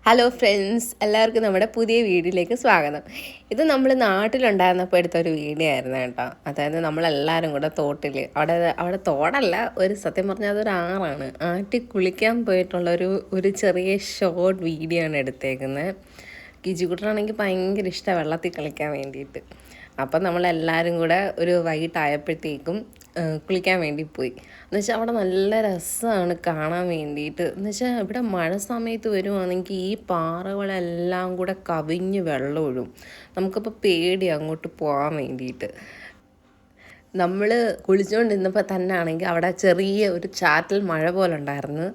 Hello friends, എല്ലാവർക്കും നമ്മുടെ പുതിയ വീഡിയോയിലേക്ക് സ്വാഗതം. ഇത് നമ്മൾ നാട്ടിലുണ്ടായിരുന്നപ്പോൾ എടുത്തൊരു വീഡിയോ ആയിരുന്നു കേട്ടോ. അതായത് നമ്മളെല്ലാവരും കൂടെ തോട്ടിൽ, അവിടെ തോടല്ല, ഒരു സത്യം പറഞ്ഞാൽ അതൊരു ആറാണ്, ആറ്റി കുളിക്കാൻ പോയിട്ടുള്ളൊരു ചെറിയ ഷോർട്ട് വീഡിയോ ആണ് എടുത്തേക്കുന്നത്. കിജിക്കുട്ടനാണെങ്കിൽ ഭയങ്കര ഇഷ്ടമാണ് വെള്ളത്തിൽ കളിക്കാൻ വേണ്ടിയിട്ട്. അപ്പം നമ്മളെല്ലാവരും കൂടെ ഒരു വൈകിട്ടായപ്പോഴത്തേക്കും കുളിക്കാൻ വേണ്ടി പോയി. എന്നുവെച്ചാൽ അവിടെ നല്ല രസമാണ് കാണാൻ വേണ്ടിയിട്ട്. എന്നുവെച്ചാൽ ഇവിടെ മഴ സമയത്ത് വരുവാണെങ്കിൽ ഈ പാറകളെല്ലാം കൂടെ കവിഞ്ഞ് വെള്ളം ഒഴുകും. നമുക്കിപ്പോൾ പേടി അങ്ങോട്ട് പോകാൻ വേണ്ടിയിട്ട്. നമ്മൾ കുളിച്ചുകൊണ്ടിരുന്നപ്പോൾ തന്നെ ആണെങ്കിൽ അവിടെ ചെറിയ ഒരു ചാറ്റൽ മഴ പോലെ ഉണ്ടായിരുന്നു.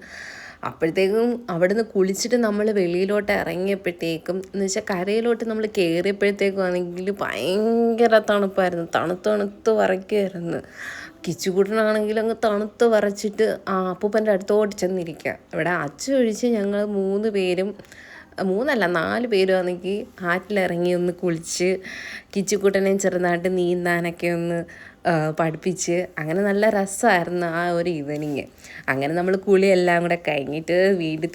അപ്പോഴത്തേക്കും അവിടെ നിന്ന് കുളിച്ചിട്ട് നമ്മൾ വെളിയിലോട്ട് ഇറങ്ങിയപ്പോഴത്തേക്കും എന്ന് വെച്ചാൽ കരയിലോട്ട് നമ്മൾ കയറിയപ്പോഴത്തേക്കും ആണെങ്കിൽ ഭയങ്കര തണുപ്പായിരുന്നു. തണുത്ത് വിറയ്ക്കുമായിരുന്നു. കിച്ചുകൂട്ടനാണെങ്കിൽ അങ്ങ് തണുത്ത് വിറച്ചിട്ട് അപ്പൂപ്പൻ്റെ അടുത്തോട്ട് ചെന്നിരിക്കുക. ഇവിടെ അച്ഛൻ ഒഴിച്ച് ഞങ്ങൾ 3 പേരും, 4 പേരും ആണെങ്കിൽ ആറ്റിലിറങ്ങി ഒന്ന് കുളിച്ച് കിച്ചുകൂട്ടനെയും ചെറുതായിട്ട് നീന്താനൊക്കെ ഒന്ന് പഠിപ്പിച്ച്, അങ്ങനെ നല്ല രസമായിരുന്നു ആ ഒരു ഈവനിങ്. അങ്ങനെ നമ്മൾ കുളിയെല്ലാം കൂടെ കഴിഞ്ഞിട്ട്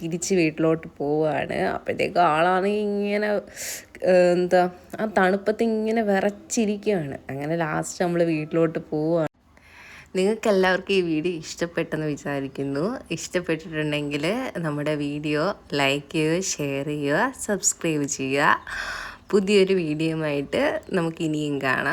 തിരിച്ച് വീട്ടിലോട്ട് പോവുകയാണ്. അപ്പോഴത്തേക്കും ആളാണെങ്കിൽ ഇങ്ങനെ ആ തണുപ്പത്ത് ഇങ്ങനെ വിറച്ചിരിക്കുകയാണ്. അങ്ങനെ ലാസ്റ്റ് നമ്മൾ വീട്ടിലോട്ട് പോവുകയാണ്. നിങ്ങൾക്ക് എല്ലാവർക്കും ഈ വീഡിയോ ഇഷ്ടപ്പെട്ടെന്ന് വിചാരിക്കുന്നു. ഇഷ്ടപ്പെട്ടിട്ടുണ്ടെങ്കിൽ നമ്മുടെ വീഡിയോ ലൈക്ക് ചെയ്യുക, ഷെയർ ചെയ്യുക, സബ്സ്ക്രൈബ് ചെയ്യുക. പുതിയൊരു വീഡിയോയുമായിട്ട് നമുക്ക് ഇനിയും കാണാം.